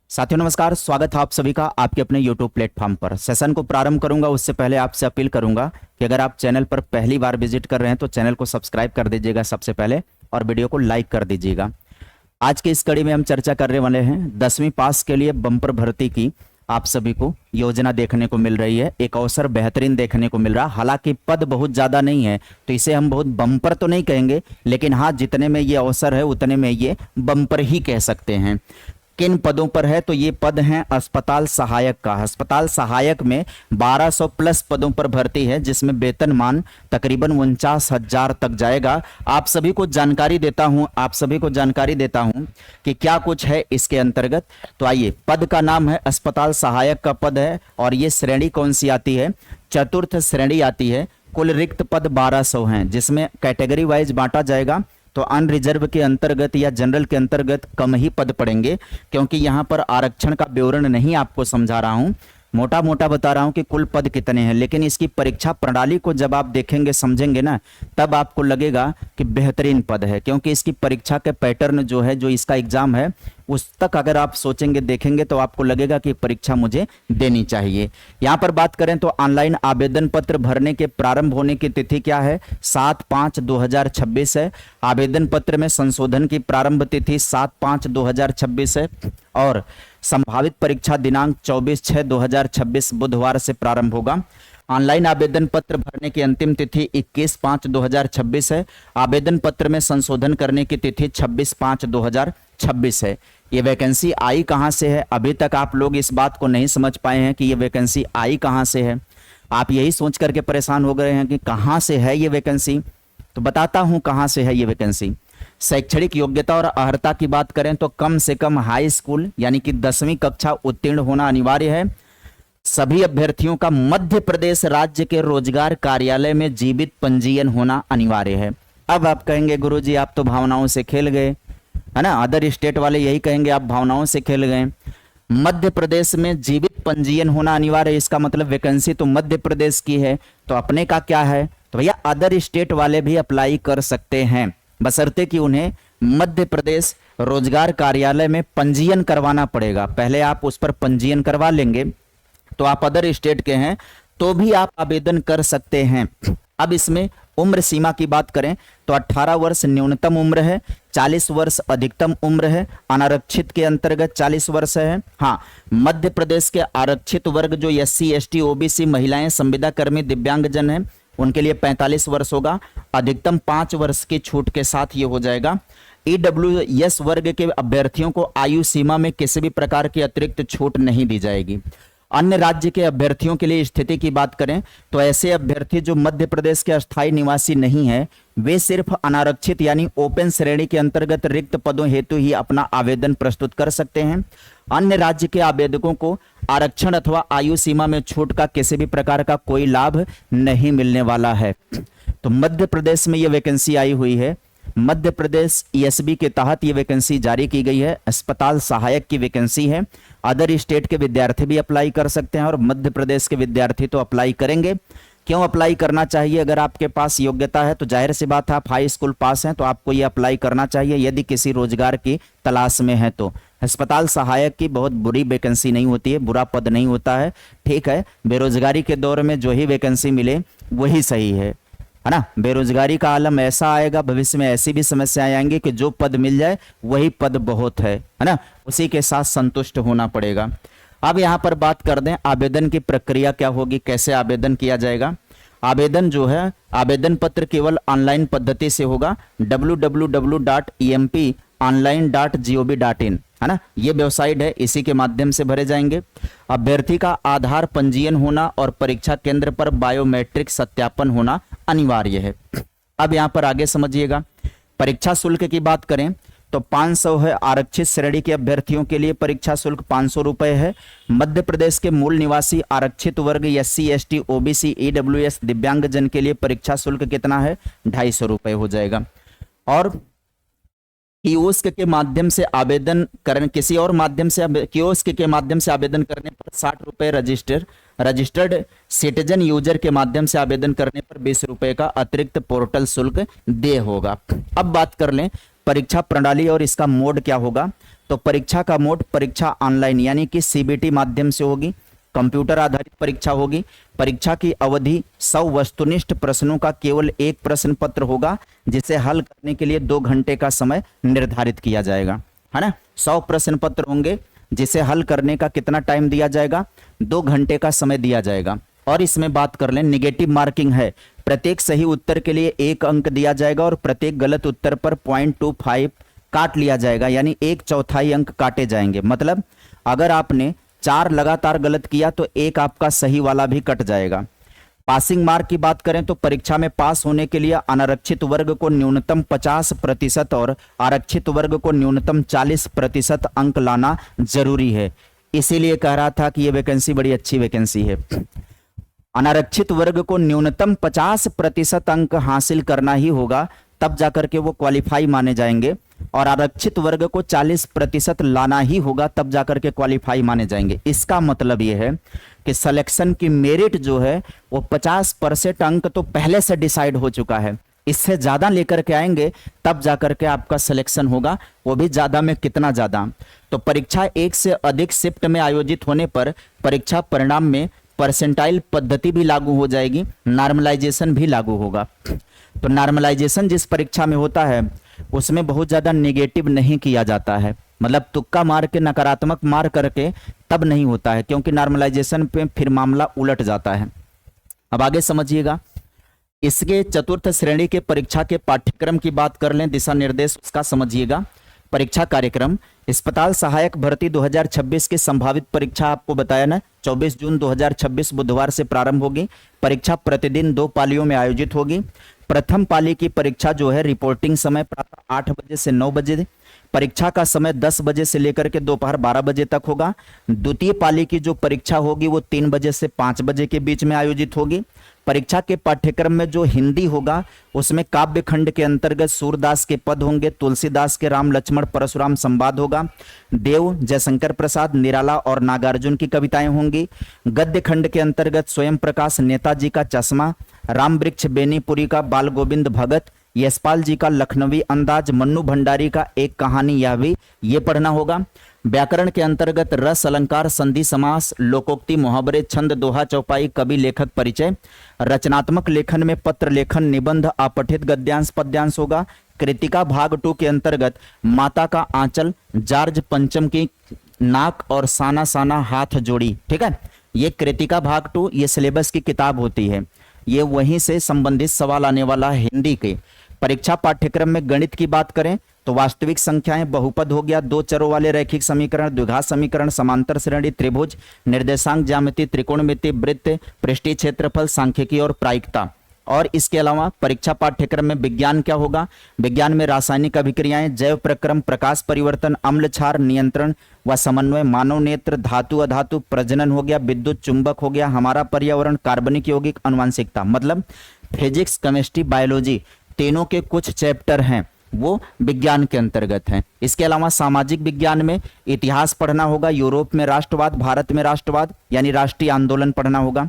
साथियों नमस्कार, स्वागत है आप सभी का आपके अपने YouTube प्लेटफॉर्म पर। सेशन को प्रारंभ करूंगा उससे पहले आपसे अपील करूंगा कि अगर आप चैनल पर पहली बार विजिट कर रहे हैं तो चैनल को सब्सक्राइब कर दीजिएगा सबसे पहले और वीडियो को लाइक कर दीजिएगा। आज की इस कड़ी में हम चर्चा करने वाले हैं 10वीं पास के लिए बम्पर भर्ती की आप सभी को योजना देखने को मिल रही है। एक अवसर बेहतरीन देखने को मिल रहा, हालांकि पद बहुत ज़्यादा नहीं है तो इसे हम बहुत बम्पर तो नहीं कहेंगे, लेकिन हाँ जितने में ये अवसर है उतने में ये बम्पर ही कह सकते हैं। किन पदों पर है तो ये पद हैं अस्पताल सहायक का। अस्पताल सहायक में 1200 प्लस पदों पर भर्ती है, जिसमें वेतनमान तकरीबन 49,000 तक जाएगा। आप सभी को जानकारी देता हूं कि क्या कुछ है इसके अंतर्गत। तो आइए, पद का नाम है अस्पताल सहायक का पद है और ये श्रेणी कौन सी आती है? चतुर्थ श्रेणी आती है। कुल रिक्त पद 1200 हैं, जिसमें कैटेगरी वाइज बांटा जाएगा तो अनरिजर्व के अंतर्गत या जनरल के अंतर्गत कम ही पद पड़ेंगे, क्योंकि यहां पर आरक्षण का विवरण नहीं आपको समझा रहा हूं, मोटा मोटा बता रहा हूं कि कुल पद कितने हैं। लेकिन इसकी परीक्षा प्रणाली को जब आप देखेंगे समझेंगे ना, तब आपको लगेगा कि बेहतरीन पद है, क्योंकि इसकी परीक्षा के पैटर्न जो है, जो इसका एग्जाम है, उस तक अगर आप सोचेंगे देखेंगे तो आपको लगेगा कि परीक्षा मुझे देनी चाहिए। यहां पर बात करें तो ऑनलाइन आवेदन पत्र भरने के प्रारंभ होने की तिथि क्या है? 7/5/2026 है। आवेदन पत्र में संशोधन की प्रारंभ तिथि 7/5/2026 है और संभावित परीक्षा दिनांक 24/6/2026 बुधवार से प्रारंभ होगा। ऑनलाइन आवेदन पत्र भरने की अंतिम तिथि 21/5/2026 है। आवेदन पत्र में संशोधन करने की तिथि 26/5/2026 है। ये वैकेंसी आई कहां से है? अभी तक आप लोग इस बात को नहीं समझ पाए हैं कि ये वैकेंसी आई कहां से है। आप यही सोच करके परेशान हो गए हैं कि कहां से है ये वैकेंसी। तो बताता हूं कहां से है ये वैकेंसी। शैक्षणिक योग्यता और अर्हता की बात करें तो कम से कम हाई स्कूल यानी कि 10वीं कक्षा उत्तीर्ण होना अनिवार्य है। सभी अभ्यर्थियों का मध्य प्रदेश राज्य के रोजगार कार्यालय में जीवित पंजीयन होना अनिवार्य है। अब आप कहेंगे गुरुजी आप तो भावनाओं से खेल गए, है ना? अदर स्टेट वाले यही कहेंगे आप भावनाओं से खेल गए। मध्य प्रदेश में जीवित पंजीयन होना अनिवार्य है, इसका मतलब वैकेंसी तो मध्य प्रदेश की है, तो अपने का क्या है? तो भैया अदर स्टेट वाले भी अप्लाई कर सकते हैं, बशर्ते कि उन्हें मध्य प्रदेश रोजगार कार्यालय में पंजीयन करवाना पड़ेगा। पहले आप उस पर पंजीयन करवा लेंगे तो आप अदर स्टेट के हैं तो भी आप आवेदन कर सकते हैं। अब इसमें उम्र सीमा की बात करें तो 18 वर्ष न्यूनतम उम्र है, 40 वर्ष अधिकतम उम्र है। अनारक्षित के अंतर्गत 40 वर्ष है। हाँ, मध्य प्रदेश के आरक्षित वर्ग जो SC ST OBC महिलाएं संविदा कर्मी दिव्यांगजन हैं उनके लिए 45 वर्ष होगा। अधिकतम 5 वर्ष की छूट के साथ ये हो जाएगा। EWS वर्ग के अभ्यर्थियों को आयु सीमा में किसी भी प्रकार की अतिरिक्त छूट नहीं दी जाएगी। अन्य राज्य के अभ्यर्थियों के लिए स्थिति की बात करें तो ऐसे अभ्यर्थी जो मध्य प्रदेश के अस्थायी निवासी नहीं है, वे सिर्फ अनारक्षित यानी ओपन श्रेणी के अंतर्गत रिक्त पदों हेतु ही अपना आवेदन प्रस्तुत कर सकते हैं। अन्य राज्य के आवेदकों को आरक्षण अथवा आयु सीमा में छूट का किसी भी प्रकार का कोई लाभ नहीं मिलने वाला है। तो मध्य प्रदेश में यह वैकेंसी आई हुई है। मध्य प्रदेश ESB के तहत ये वैकेंसी जारी की गई है। अस्पताल सहायक की वैकेंसी है। अदर स्टेट के विद्यार्थी भी अप्लाई कर सकते हैं और मध्य प्रदेश के विद्यार्थी तो अप्लाई करेंगे। क्यों अप्लाई करना चाहिए? अगर आपके पास योग्यता है तो जाहिर सी बात है, आप हाई स्कूल पास हैं तो आपको ये अप्लाई करना चाहिए यदि किसी रोजगार की तलाश में है तो। अस्पताल सहायक की बहुत बुरी वैकेंसी नहीं होती है, बुरा पद नहीं होता है, ठीक है। बेरोजगारी के दौर में जो ही वैकेंसी मिले वही सही है ना? बेरोजगारी का आलम ऐसा आएगा, भविष्य में ऐसी भी समस्याएं आएंगी कि जो पद मिल जाए वही पद बहुत है ना? उसी के साथ संतुष्ट होना पड़ेगा। अब यहां पर बात कर दें आवेदन की प्रक्रिया क्या होगी, कैसे आवेदन किया जाएगा। आवेदन जो है, आवेदन पत्र केवल ऑनलाइन पद्धति से होगा। www.emponline.gov.in है ना, ये वेबसाइट है, इसी के माध्यम से भरे जाएंगे। अभ्यर्थी का आधार पंजीयन होना और परीक्षा केंद्र पर बायोमेट्रिक सत्यापन होना अनिवार्य है। अब यहां पर आगे समझिएगा। परीक्षा शुल्क की बात करें तो 500 है। आरक्षित श्रेणी के अभ्यर्थियों के लिए परीक्षा शुल्क 500 रुपए है। मध्य प्रदेश के मूल निवासी आरक्षित वर्ग SC ST OBC EWS दिव्यांगजन के लिए परीक्षा शुल्क कितना है? 250 रुपए हो जाएगा। और कियोस्क के माध्यम से आवेदन करने, किसी और माध्यम से कियोस्क के माध्यम से आवेदन करने पर 60 रुपए रजिस्टर्ड सिटीजन यूजर के माध्यम से आवेदन करने पर 20 रुपए का अतिरिक्त पोर्टल शुल्क दे होगा। अब बात कर लें परीक्षा प्रणाली और इसका मोड क्या होगा। तो परीक्षा का मोड परीक्षा ऑनलाइन यानी कि सीबीटी माध्यम से होगी, कंप्यूटर आधारित परीक्षा होगी। परीक्षा की अवधि 100 वस्तुनिष्ठ प्रश्नों का केवल एक प्रश्न पत्र होगा, जिसे हल करने के लिए 2 घंटे का समय निर्धारित किया जाएगा, है ना। 100 प्रश्न पत्र होंगे, जिसे हल करने का कितना टाइम दिया जाएगा, 2 घंटे का समय दिया जाएगा। और इसमें बात कर लें, निगेटिव मार्किंग है, प्रत्येक सही उत्तर के लिए 1 अंक दिया जाएगा और प्रत्येक गलत उत्तर पर 0.25 काट लिया जाएगा, यानी 1/4 अंक काटे जाएंगे। मतलब अगर आपने 4 लगातार गलत किया तो 1 आपका सही वाला भी कट जाएगा। पासिंग मार्क की बात करें तो परीक्षा में पास होने के लिए अनारक्षित वर्ग को न्यूनतम 50% और आरक्षित वर्ग को न्यूनतम 40% अंक लाना जरूरी है। इसीलिए कह रहा था कि यह वैकेंसी बड़ी अच्छी वैकेंसी है। अनारक्षित वर्ग को न्यूनतम 50% अंक हासिल करना ही होगा, तब जाकर के वो क्वालिफाई माने जाएंगे, और आरक्षित वर्ग को 40% लाना ही होगा, तब जाकर के क्वालिफाई माने जाएंगे। इसका मतलब ये है कि सिलेक्शन की मेरिट जो है वो 50% अंक तो पहले से डिसाइड हो चुका है। इससे ज्यादा लेकर के आएंगे तब जाकर के आपका सिलेक्शन होगा, वो भी ज्यादा में कितना ज्यादा। तो परीक्षा 1 से अधिक शिफ्ट में आयोजित होने पर परीक्षा परिणाम में परसेंटाइल पद्धति भी लागू हो जाएगी, नॉर्मलाइजेशन भी लागू होगा। तो नॉर्मलाइजेशन जिस परीक्षा में होता है उसमें बहुत ज़्यादा नेगेटिव नहीं किया जाता है, मतलब तुक्का मार के नकारात्मक मार करके तब नहीं होता है, क्योंकि नॉर्मलाइजेशन पे फिर मामला उलट जाता है। अब आगे समझिएगा, इसके चतुर्थ श्रेणी के परीक्षा के पाठ्यक्रम की बात कर लें, दिशा निर्देश उसका समझिएगा। परीक्षा कार्यक्रम, अस्पताल सहायक भर्ती 2026 की संभावित परीक्षा आपको बताया ना, 24 जून 2026 बुधवार से प्रारंभ होगी। परीक्षा प्रतिदिन 2 पालियों में आयोजित होगी। प्रथम पाली की परीक्षा जो है रिपोर्टिंग समय प्रातः 8 बजे से 9 बजे, परीक्षा का समय 10 बजे से लेकर के दोपहर 12 बजे तक होगा। द्वितीय पाली की जो परीक्षा होगी वो 3 बजे से 5 बजे के बीच में आयोजित होगी। परीक्षा के पाठ्यक्रम में जो हिंदी होगा उसमें काव्य खंड के अंतर्गत सूरदास के पद होंगे, तुलसीदास के राम लक्ष्मण परशुराम संवाद होगा, देव जयशंकर प्रसाद निराला और नागार्जुन की कविताएं होंगी। गद्य खंड के अंतर्गत स्वयं प्रकाश नेताजी का चश्मा, राम वृक्ष बेनीपुरी का बाल गोविंद भगत, यशपाल जी का लखनवी अंदाज, मन्नू भंडारी का एक कहानी, यह भी ये पढ़ना होगा। व्याकरण के अंतर्गत रस अलंकार संधि समास लोकोक्ति मुहावरे छंद दोहा चौपाई कवि लेखक परिचय। रचनात्मक लेखन में पत्र लेखन निबंध अपठित गद्यांश पद्यांश होगा। कृतिका भाग 2 के अंतर्गत माता का आंचल, जार्ज पंचम की नाक और साना साना हाथ जोड़ी, ठीक है, ये कृतिका भाग 2 ये सिलेबस की किताब होती है, ये वहीं से संबंधित सवाल आने वाला है हिंदी के। परीक्षा पाठ्यक्रम में गणित की बात करें तो वास्तविक संख्याएं, बहुपद हो गया, 2 चरों वाले रैखिक समीकरण, द्विघात समीकरण, समांतर श्रेणी, त्रिभुज, निर्देशांक ज्यामिति, त्रिकोणमिति, वृत्त, पृष्ठीय क्षेत्रफल, सांख्यिकी और प्रायिकता। और इसके अलावा परीक्षा पाठ्यक्रम में विज्ञान क्या होगा, विज्ञान में रासायनिक अभिक्रियाएं, जैव प्रक्रम, प्रकाश परिवर्तन, अम्ल क्षार नियंत्रण व समन्वय, मानव नेत्र, धातु अधातु, प्रजनन हो गया, विद्युत चुंबक हो गया, हमारा पर्यावरण, कार्बनिक यौगिक, आनुवंशिकता। मतलब फिजिक्स केमिस्ट्री बायोलॉजी तीनों के कुछ चैप्टर हैं वो विज्ञान के अंतर्गत हैं। इसके अलावा सामाजिक विज्ञान में इतिहास पढ़ना होगा, यूरोप में राष्ट्रवाद, भारत में राष्ट्रवाद यानी राष्ट्रीय आंदोलन पढ़ना होगा।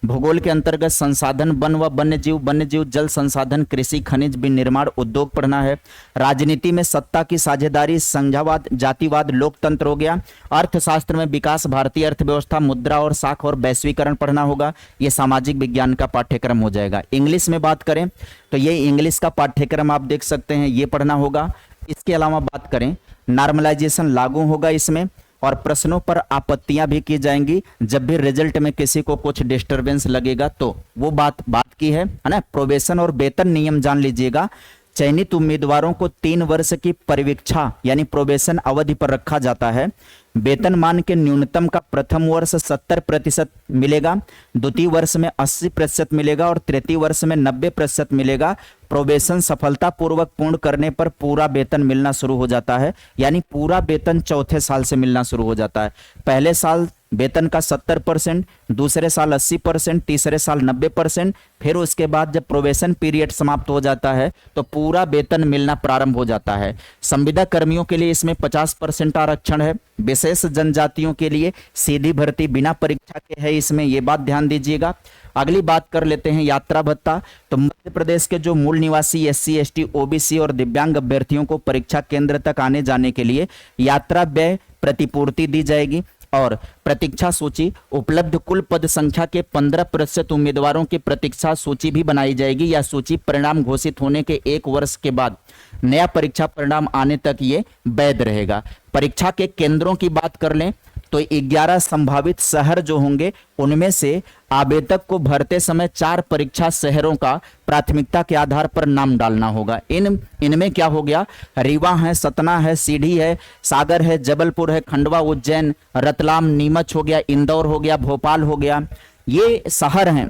भूगोल के अंतर्गत संसाधन, वन व वन्यजीव, वन्यजीव, जल संसाधन, कृषि, खनिज, विनिर्माण, उद्योग पढ़ना है। राजनीति में सत्ता की साझेदारी, संघवाद, जातिवाद, लोकतंत्र हो गया। अर्थशास्त्र में विकास, भारतीय अर्थव्यवस्था, मुद्रा और साख और वैश्वीकरण पढ़ना होगा। ये सामाजिक विज्ञान का पाठ्यक्रम हो जाएगा। इंग्लिश में बात करें तो ये इंग्लिश का पाठ्यक्रम आप देख सकते हैं, ये पढ़ना होगा। इसके अलावा बात करें नॉर्मलाइजेशन लागू होगा इसमें, और प्रश्नों पर आपत्तियां भी की जाएंगी जब भी रिजल्ट में किसी को कुछ डिस्टरबेंस लगेगा तो वो बात की है ना। प्रोबेशन और वेतन नियम जान लीजिएगा। चयनित उम्मीदवारों को 3 वर्ष की परिवीक्षा यानी प्रोबेशन अवधि पर रखा जाता है। वेतनमान के न्यूनतम का प्रथम वर्ष 70% मिलेगा, द्वितीय वर्ष में 80% मिलेगा और तृतीय वर्ष में 90% मिलेगा। प्रोबेशन सफलतापूर्वक पूर्ण करने पर पूरा वेतन मिलना शुरू हो जाता है, यानी पूरा वेतन चौथे साल से मिलना शुरू हो जाता है। पहले साल वेतन का 70%, दूसरे साल 80%, तीसरे साल 90%, फिर उसके बाद जब प्रोबेशन पीरियड समाप्त हो जाता है तो पूरा वेतन मिलना प्रारंभ हो जाता है। संविदा कर्मियों के लिए इसमें 50% आरक्षण है, विशेष जनजातियों के लिए सीधी भर्ती बिना परीक्षा के है, इसमें ये बात ध्यान दीजिएगा। अगली बात कर लेते हैं यात्रा भत्ता। तो मध्य प्रदेश के जो मूल निवासी एससी, एसटी, ओबीसी और दिव्यांग अभ्यर्थियों को परीक्षा केंद्र तक आने जाने के लिए यात्रा व्यय प्रतिपूर्ति दी जाएगी और प्रतीक्षा सूची उपलब्ध कुल पद संख्या के 15% उम्मीदवारों की प्रतीक्षा सूची भी बनाई जाएगी। यह सूची परिणाम घोषित होने के 1 वर्ष के बाद नया परीक्षा परिणाम आने तक ये वैध रहेगा। परीक्षा के केंद्रों की बात कर लें तो 11 संभावित शहर जो होंगे उनमें से आवेदक को भरते समय 4 परीक्षा शहरों का प्राथमिकता के आधार पर नाम डालना होगा। इनमें क्या हो गया, रीवा है, सतना है, सीधी है, सागर है, जबलपुर है, खंडवा, उज्जैन, रतलाम, नीमच हो गया, इंदौर हो गया, भोपाल हो गया। ये शहर हैं,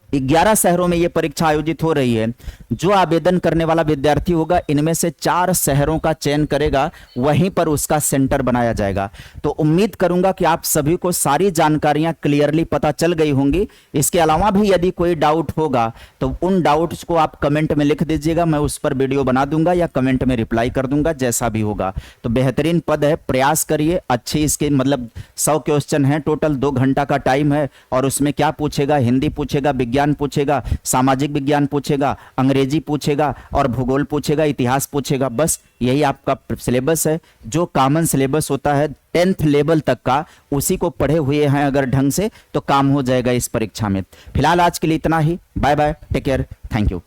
11 शहरों में ये परीक्षा आयोजित हो रही है। जो आवेदन करने वाला विद्यार्थी होगा इनमें से 4 शहरों का चयन करेगा, वहीं पर उसका सेंटर बनाया जाएगा। तो उम्मीद करूंगा कि आप सभी को सारी जानकारियां क्लियरली पता चल गई होंगी। इसके अलावा भी यदि कोई डाउट होगा तो उन डाउट्स को आप कमेंट में लिख दीजिएगा, मैं उस पर वीडियो बना दूंगा या कमेंट में रिप्लाई कर दूंगा, जैसा भी होगा। तो बेहतरीन पद है, प्रयास करिए। अच्छी इसके मतलब 100 क्वेश्चन है टोटल, 2 घंटा का टाइम है और उसमें क्या पूछेगा, हिंदी पूछेगा, विज्ञान पूछेगा, सामाजिक विज्ञान पूछेगा, अंग्रेजी पूछेगा और भूगोल पूछेगा, इतिहास पूछेगा। बस यही आपका सिलेबस है। जो कॉमन सिलेबस होता है 10th लेवल तक का, उसी को पढ़े हुए हैं अगर ढंग से तो काम हो जाएगा इस परीक्षा में। फिलहाल आज के लिए इतना ही। Bye bye, take care, thank you.